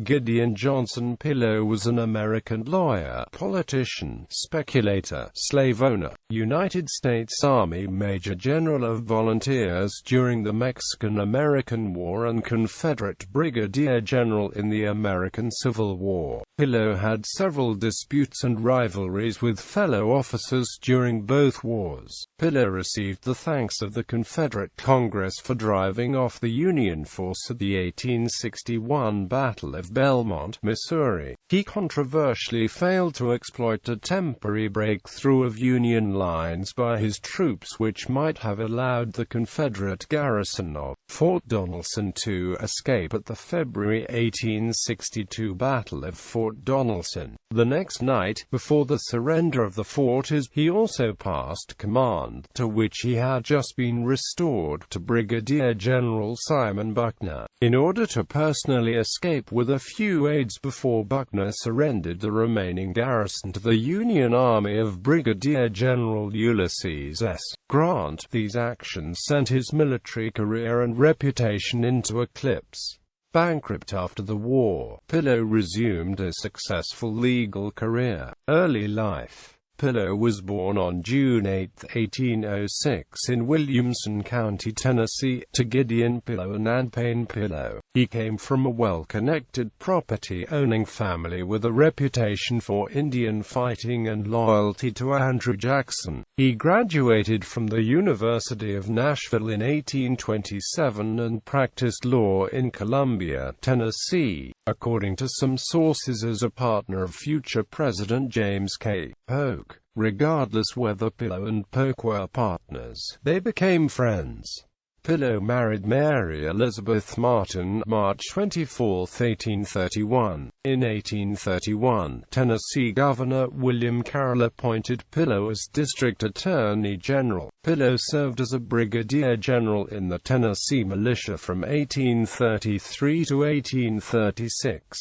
Gideon Johnson Pillow was an American lawyer, politician, speculator, slave owner, United States Army Major General of Volunteers during the Mexican-American War and Confederate brigadier general in the American Civil War. Pillow had several disputes and rivalries with fellow officers during both wars. Pillow received the thanks of the Confederate Congress for driving off the Union force at the 1861 Battle of Belmont, Missouri. He controversially failed to exploit a temporary breakthrough of Union lines by his troops which might have allowed the Confederate garrison of Fort Donelson to escape at the February 1862 Battle of Fort Donelson. The next night, before the surrender of the fort, he also passed command, to which he had just been restored, to Brigadier General Simon Buckner, in order to personally escape with a few aides before Buckner surrendered the remaining garrison to the Union Army of Brigadier General Ulysses S. Grant. These actions sent his military career and reputation into eclipse. Bankrupt after the war, Pillow resumed a successful legal career. Early life. Pillow was born on June 8, 1806 in Williamson County, Tennessee, to Gideon Pillow and Ann Payne Pillow. He came from a well-connected property-owning family with a reputation for Indian fighting and loyalty to Andrew Jackson. He graduated from the University of Nashville in 1827 and practiced law in Columbia, Tennessee, according to some sources as a partner of future President James K. Polk. Regardless whether Pillow and Polk were partners, they became friends. Pillow married Mary Elizabeth Martin, March 24, 1831. In 1831, Tennessee Governor William Carroll appointed Pillow as District Attorney General. Pillow served as a brigadier general in the Tennessee militia from 1833 to 1836.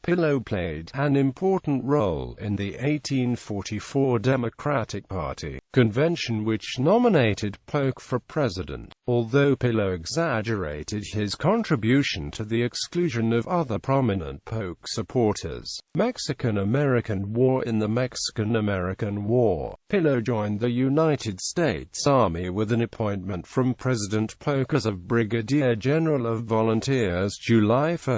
Pillow played an important role in the 1844 Democratic Party convention which nominated Polk for president, although Pillow exaggerated his contribution to the exclusion of other prominent Polk supporters. Mexican-American War. In the Mexican-American War, Pillow joined the United States Army with an appointment from President Polk as of Brigadier General of Volunteers July 1,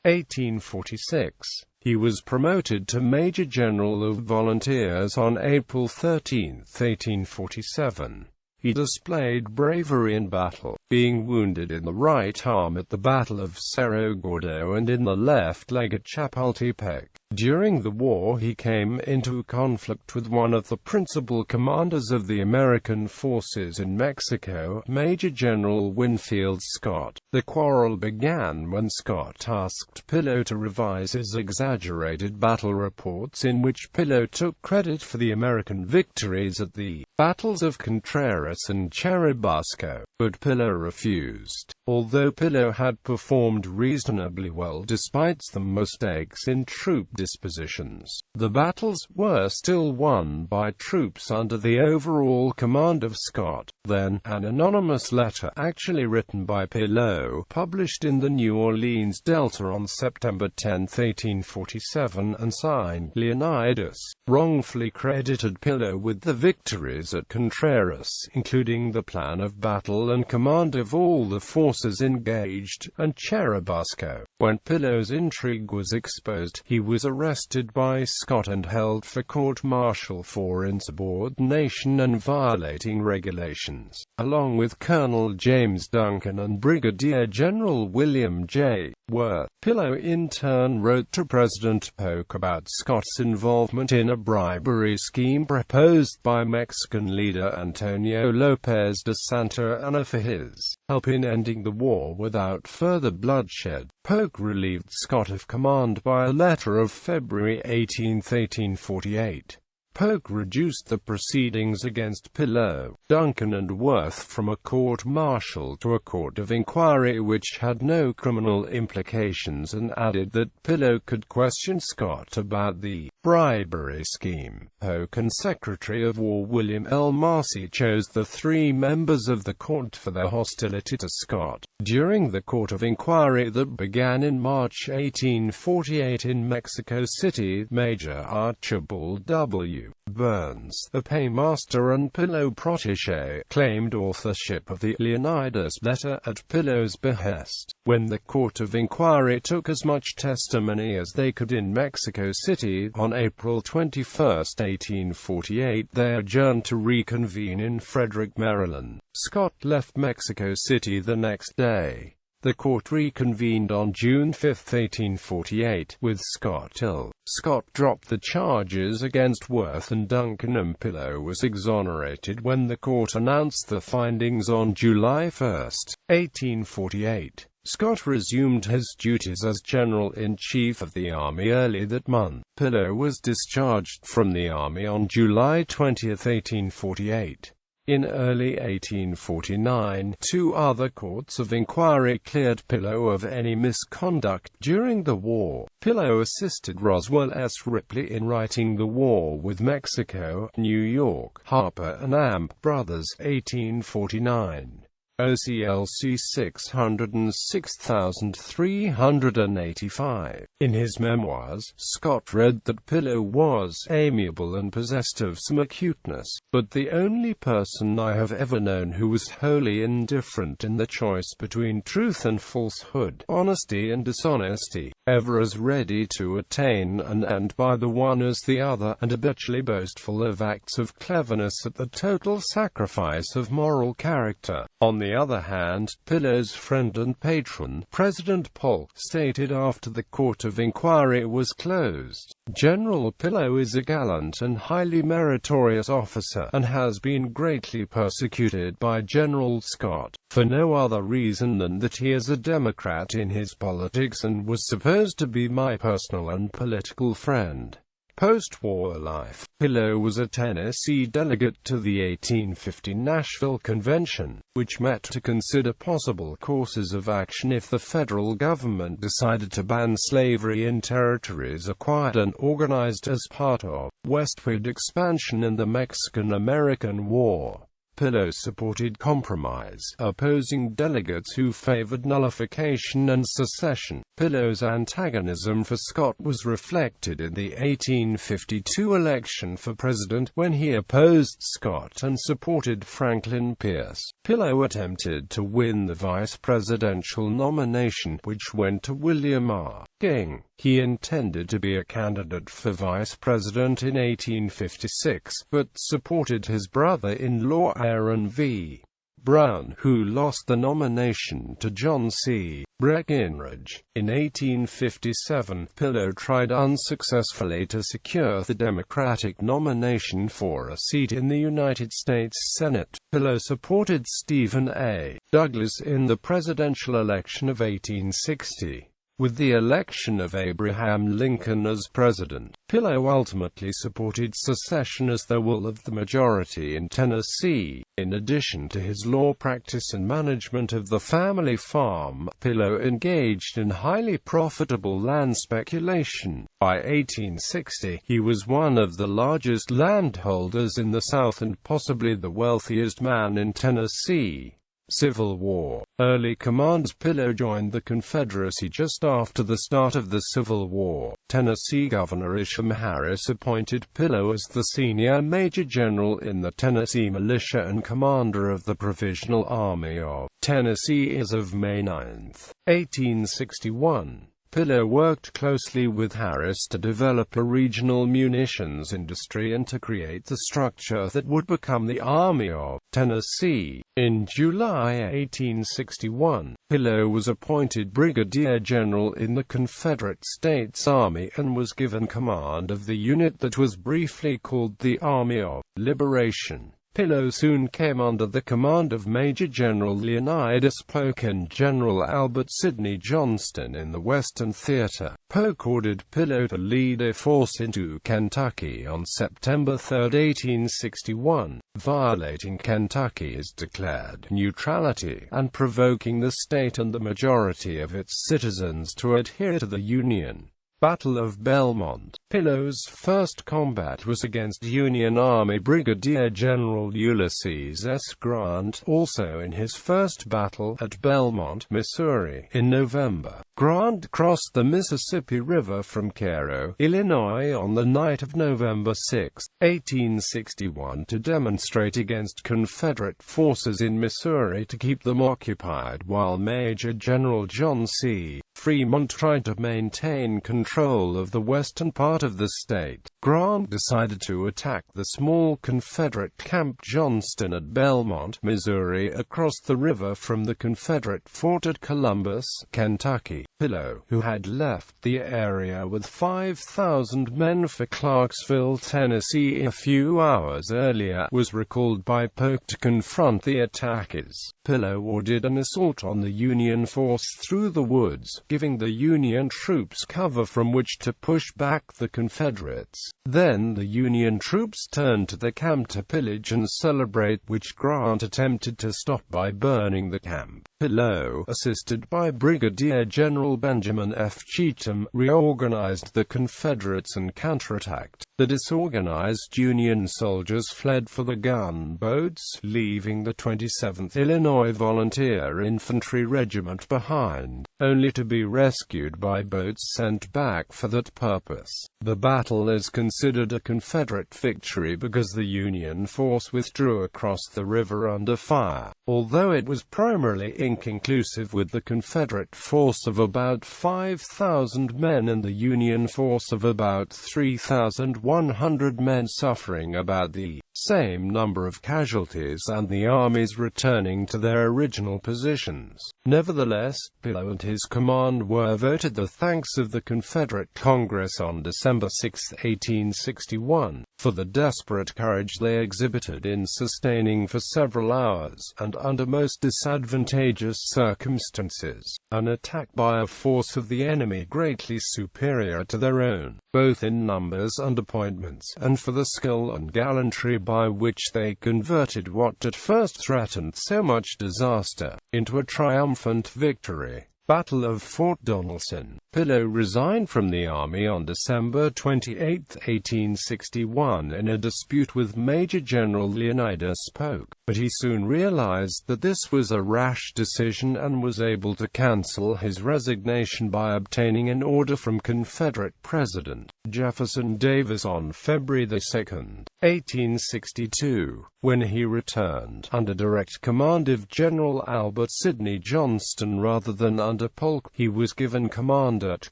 1846. He was promoted to Major General of Volunteers on April 13, 1847. He displayed bravery in battle, being wounded in the right arm at the Battle of Cerro Gordo and in the left leg at Chapultepec. During the war he came into conflict with one of the principal commanders of the American forces in Mexico, Major General Winfield Scott. The quarrel began when Scott asked Pillow to revise his exaggerated battle reports in which Pillow took credit for the American victories at the battles of Contreras and Churubusco, but Pillow refused. Although Pillow had performed reasonably well despite some mistakes in troop dispositions, the battles were still won by troops under the overall command of Scott. Then, an anonymous letter, actually written by Pillow, published in the New Orleans Delta on September 10, 1847, and signed Leonidas, wrongfully credited Pillow with the victories at Contreras, including the plan of battle and command of all the forces engaged, and Churubusco. When Pillow's intrigue was exposed, he was arrested by Scott and held for court-martial for insubordination and violating regulations, along with Colonel James Duncan and Brigadier General William J. Worth. Pillow in turn wrote to President Polk about Scott's involvement in a bribery scheme proposed by Mexican leader Antonio Lopez de Santa Anna for his help in ending the war without further bloodshed. Polk relieved Scott of command by a letter of February 18, 1848. Polk reduced the proceedings against Pillow, Duncan and Worth from a court-martial to a court of inquiry which had no criminal implications, and added that Pillow could question Scott about the bribery scheme. Polk and Secretary of War William L. Marcy chose the 3 members of the court for their hostility to Scott. During the court of inquiry that began in March 1848 in Mexico City, Major Archibald W. Burns, the paymaster and Pillow protégé, claimed authorship of the Leonidas letter at Pillow's behest. When the court of inquiry took as much testimony as they could in Mexico City, on April 21, 1848, they adjourned to reconvene in Frederick, Maryland. Scott left Mexico City the next day. The court reconvened on June 5, 1848, with Scott ill. Scott dropped the charges against Worth and Duncan, and Pillow was exonerated when the court announced the findings on July 1, 1848. Scott resumed his duties as General-in-Chief of the Army early that month. Pillow was discharged from the Army on July 20, 1848. In early 1849, 2 other courts of inquiry cleared Pillow of any misconduct during the war. Pillow assisted Roswell S. Ripley in writing The War with Mexico, New York, Harper and Amp Brothers, 1849. OCLC 606385. In his memoirs, Scott read that Pillow was amiable and possessed of some acuteness, but the only person I have ever known who was wholly indifferent in the choice between truth and falsehood, honesty and dishonesty, ever as ready to attain an end by the one as the other, and habitually boastful of acts of cleverness at the total sacrifice of moral character. On the other hand, Pillow's friend and patron, President Polk, stated after the court of inquiry was closed, "General Pillow is a gallant and highly meritorious officer, and has been greatly persecuted by General Scott, for no other reason than that he is a Democrat in his politics and was supposed to be my personal and political friend." Post-war life. Pillow was a Tennessee delegate to the 1850 Nashville Convention, which met to consider possible courses of action if the federal government decided to ban slavery in territories acquired and organized as part of westward expansion in the Mexican-American War. Pillow supported compromise, opposing delegates who favored nullification and secession. Pillow's antagonism for Scott was reflected in the 1852 election for president, when he opposed Scott and supported Franklin Pierce. Pillow attempted to win the vice presidential nomination, which went to William R. King. He intended to be a candidate for vice president in 1856, but supported his brother-in-law Aaron V. Brown, who lost the nomination to John C. Breckinridge. In 1857, Pillow tried unsuccessfully to secure the Democratic nomination for a seat in the United States Senate. Pillow supported Stephen A. Douglas in the presidential election of 1860. With the election of Abraham Lincoln as president, Pillow ultimately supported secession as the will of the majority in Tennessee. In addition to his law practice and management of the family farm, Pillow engaged in highly profitable land speculation. By 1860, he was one of the largest landholders in the South and possibly the wealthiest man in Tennessee. Civil War. Early commands. Pillow joined the Confederacy just after the start of the Civil War. Tennessee Governor Isham Harris appointed Pillow as the senior major general in the Tennessee militia and commander of the Provisional Army of Tennessee as of May 9, 1861. Pillow worked closely with Harris to develop a regional munitions industry and to create the structure that would become the Army of Tennessee. In July 1861, Pillow was appointed brigadier general in the Confederate States Army and was given command of the unit that was briefly called the Army of Liberation. Pillow soon came under the command of Major General Leonidas Polk and General Albert Sidney Johnston in the Western Theater. Polk ordered Pillow to lead a force into Kentucky on September 3, 1861, violating Kentucky's declared neutrality, and provoking the state and the majority of its citizens to adhere to the Union. Battle of Belmont. Pillow's first combat was against Union Army Brigadier General Ulysses S. Grant, also in his first battle at Belmont, Missouri, in November. Grant crossed the Mississippi River from Cairo, Illinois on the night of November 6, 1861 to demonstrate against Confederate forces in Missouri to keep them occupied while Major General John C. Fremont tried to maintain control of the western part of the state. Grant decided to attack the small Confederate Camp Johnston at Belmont, Missouri, across the river from the Confederate fort at Columbus, Kentucky. Pillow, who had left the area with 5,000 men for Clarksville, Tennessee a few hours earlier, was recalled by Polk to confront the attackers. Pillow ordered an assault on the Union force through the woods, giving the Union troops cover from which to push back the Confederates. Then the Union troops turned to the camp to pillage and celebrate, which Grant attempted to stop by burning the camp. Pillow, assisted by Brigadier General Benjamin F. Cheatham, reorganized the Confederates and counterattacked. The disorganized Union soldiers fled for the gunboats, leaving the 27th Illinois Volunteer Infantry Regiment behind, only to be rescued by boats sent back for that purpose. The battle is considered a Confederate victory because the Union force withdrew across the river under fire, although it was primarily inconclusive, with the Confederate force of about 5,000 men and the Union force of about 3,100 men suffering about the same number of casualties and the armies returning to their original positions. Nevertheless, Pillow and his command were voted the thanks of the Confederate Congress on December 6, 1861, for the desperate courage they exhibited in sustaining for several hours, and under most disadvantageous circumstances, an attack by a force of the enemy greatly superior to their own, both in numbers and appointments, and for the skill and gallantry by which they converted what at first threatened so much disaster into a triumphant victory. Battle of Fort Donelson. Pillow resigned from the army on December 28, 1861 in a dispute with Major General Leonidas Polk, but he soon realized that this was a rash decision and was able to cancel his resignation by obtaining an order from Confederate President Jefferson Davis on February 2, 1862. When he returned, under direct command of General Albert Sidney Johnston rather than under Polk, he was given command at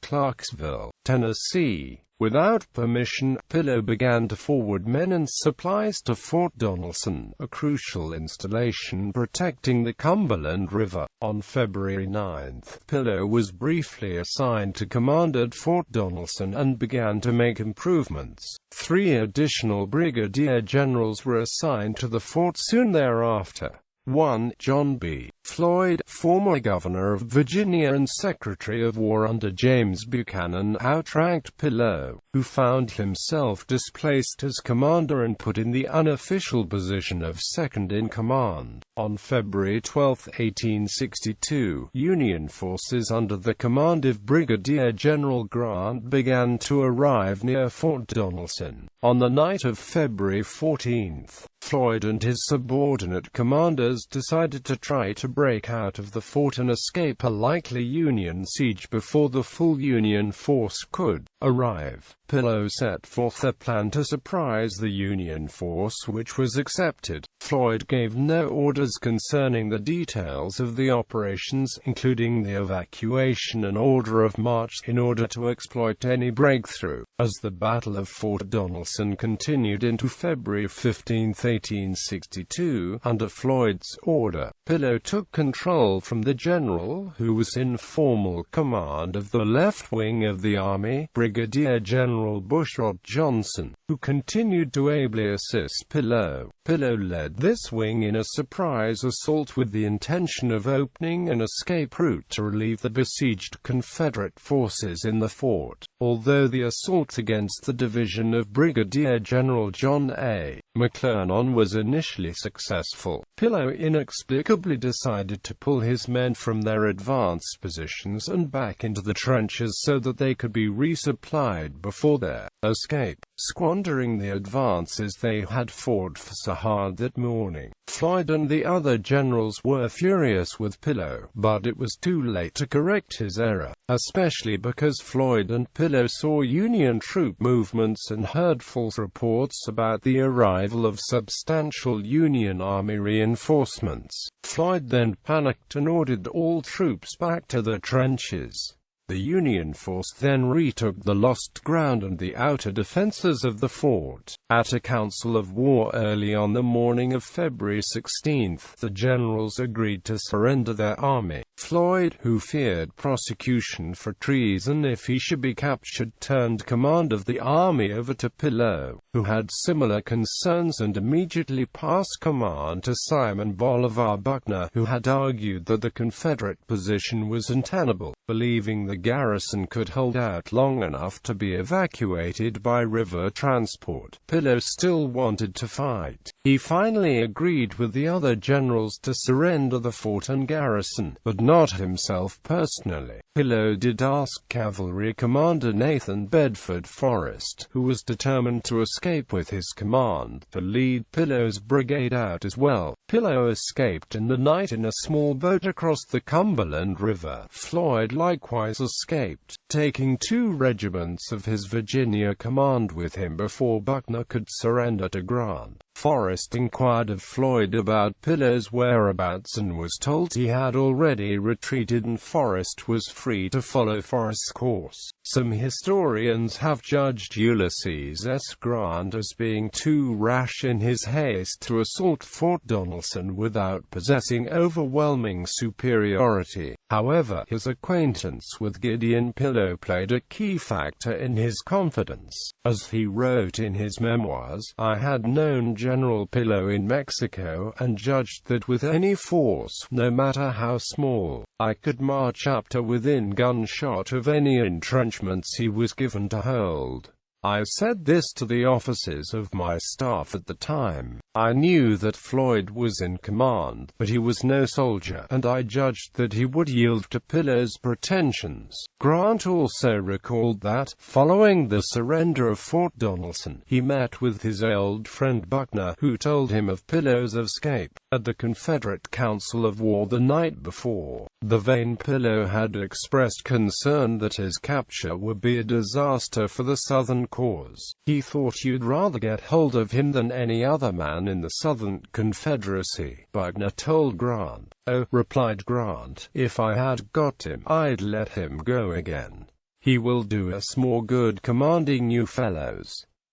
Clarksville, Tennessee. Without permission, Pillow began to forward men and supplies to Fort Donelson, a crucial installation protecting the Cumberland River. On February 9, Pillow was briefly assigned to command at Fort Donelson and began to make improvements. 3 additional brigadier generals were assigned to the fort soon thereafter. 1. John B. Floyd, former governor of Virginia and Secretary of War under James Buchanan, outranked Pillow, who found himself displaced as commander and put in the unofficial position of second-in-command. On February 12, 1862, Union forces under the command of Brigadier General Grant began to arrive near Fort Donelson. On the night of February 14, Floyd and his subordinate commanders decided to try to break out of the fort and escape a likely Union siege before the full Union force could arrive. Pillow set forth a plan to surprise the Union force, which was accepted. Floyd gave no orders concerning the details of the operations, including the evacuation and order of march, in order to exploit any breakthrough. As the Battle of Fort Donelson continued into February 15, 1862, under Floyd's order, Pillow took control from the general, who was in formal command of the left wing of the army, Brigadier General Bushrod Johnson, who continued to ably assist Pillow. Pillow led this wing in a surprise assault with the intention of opening an escape route to relieve the besieged Confederate forces in the fort. Although the assault against the division of Brigadier General John A. McClernand was initially successful, Pillow inexplicably decided to pull his men from their advanced positions and back into the trenches so that they could be resupplied before their escape, squandering the advances they had fought for so hard that morning. Floyd and the other generals were furious with Pillow, but it was too late to correct his error, especially because Floyd and Pillow saw Union troop movements and heard false reports about the arrival of substantial Union Army reinforcements. Floyd then panicked and ordered all troops back to the trenches. The Union force then retook the lost ground and the outer defenses of the fort. At a council of war early on the morning of February 16, the generals agreed to surrender their army. Floyd, who feared prosecution for treason if he should be captured, turned command of the army over to Pillow, who had similar concerns, and immediately passed command to Simon Bolivar Buckner, who had argued that the Confederate position was untenable, believing the garrison could hold out long enough to be evacuated by river transport. Pillow still wanted to fight. He finally agreed with the other generals to surrender the fort and garrison, but not himself personally. Pillow did ask cavalry commander Nathan Bedford Forrest, who was determined to escape with his command, to lead Pillow's brigade out as well. Pillow escaped in the night in a small boat across the Cumberland River. Floyd likewise escaped, taking 2 regiments of his Virginia command with him before Buckner could surrender to Grant. Forrest inquired of Floyd about Pillow's whereabouts and was told he had already retreated, and Forrest was free to follow Forrest's course. Some historians have judged Ulysses S. Grant as being too rash in his haste to assault Fort Donelson without possessing overwhelming superiority. However, his acquaintance with Gideon Pillow played a key factor in his confidence. As he wrote in his memoirs, "I had known General Pillow in Mexico, and judged that with any force, no matter how small, I could march up to within gunshot of any entrenchments he was given to hold." I said this to the officers of my staff at the time. I knew that Floyd was in command, but he was no soldier, and I judged that he would yield to Pillow's pretensions. Grant also recalled that, following the surrender of Fort Donelson, he met with his old friend Buckner, who told him of Pillow's escape. At the Confederate Council of War the night before, the vain Pillow had expressed concern that his capture would be a disaster for the Southern cause. He thought you'd rather get hold of him than any other man in the Southern Confederacy. Buckner told Grant. "Oh," replied Grant, "if I had got him, I'd let him go again. He will do us more good commanding you fellows."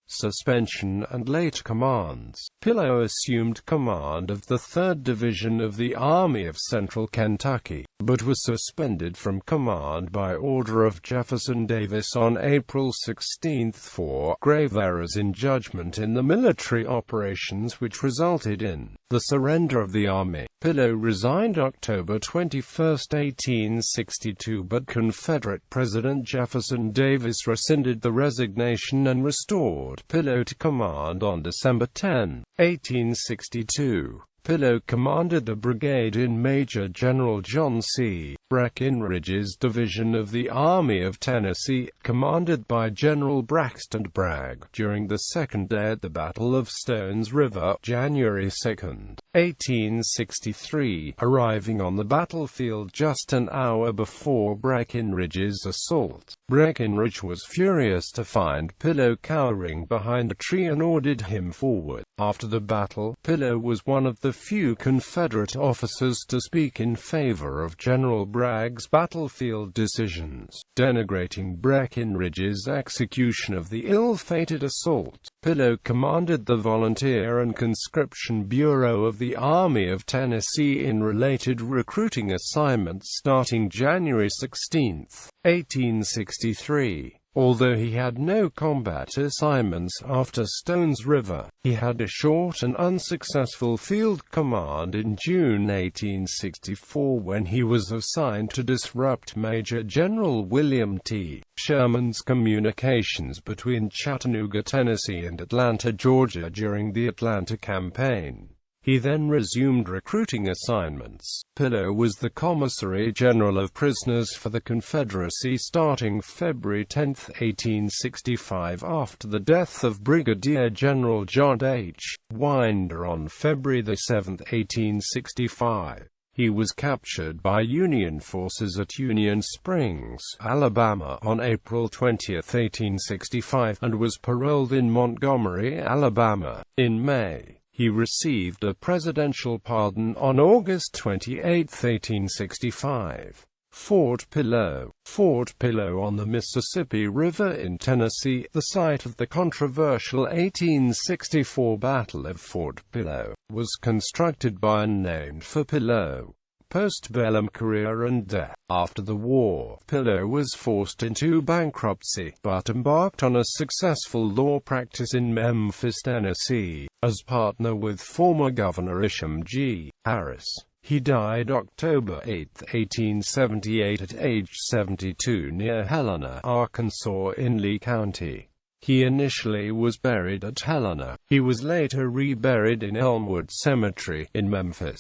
Suspension and late commands. Pillow assumed command of the 3rd Division of the Army of Central Kentucky, but was suspended from command by order of Jefferson Davis on April 16 for grave errors in judgment in the military operations which resulted in the surrender of the army. Pillow resigned October 21, 1862, but Confederate President Jefferson Davis rescinded the resignation and restored Pillow to command on December 10, 1862. Pillow commanded the brigade in Major General John C. Breckinridge's division of the Army of Tennessee, commanded by General Braxton Bragg, during the second day at the Battle of Stones River, January 2, 1863, arriving on the battlefield just an hour before Breckinridge's assault. Breckinridge was furious to find Pillow cowering behind a tree and ordered him forward. After the battle, Pillow was one of the few Confederate officers to speak in favor of General Bragg's battlefield decisions, denigrating Breckinridge's execution of the ill-fated assault. Pillow commanded the Volunteer and Conscription Bureau of the Army of Tennessee in related recruiting assignments starting January 16, 1863. Although he had no combat assignments after Stones River, he had a short and unsuccessful field command in June 1864 when he was assigned to disrupt Major General William T. Sherman's communications between Chattanooga, Tennessee and Atlanta, Georgia during the Atlanta campaign. He then resumed recruiting assignments. Pillow was the Commissary General of Prisoners for the Confederacy starting February 10, 1865 after the death of Brigadier General John H. Winder on February 7, 1865. He was captured by Union forces at Union Springs, Alabama, on April 20, 1865, and was paroled in Montgomery, Alabama, in May. He received a presidential pardon on August 28, 1865. Fort Pillow. Fort Pillow on the Mississippi River in Tennessee, the site of the controversial 1864 Battle of Fort Pillow, was constructed by and named for Pillow. Post-bellum career and death. After the war, Pillow was forced into bankruptcy, but embarked on a successful law practice in Memphis, Tennessee, as partner with former Governor Isham G. Harris. He died October 8, 1878 at age 72 near Helena, Arkansas in Lee County. He initially was buried at Helena. He was later reburied in Elmwood Cemetery, in Memphis.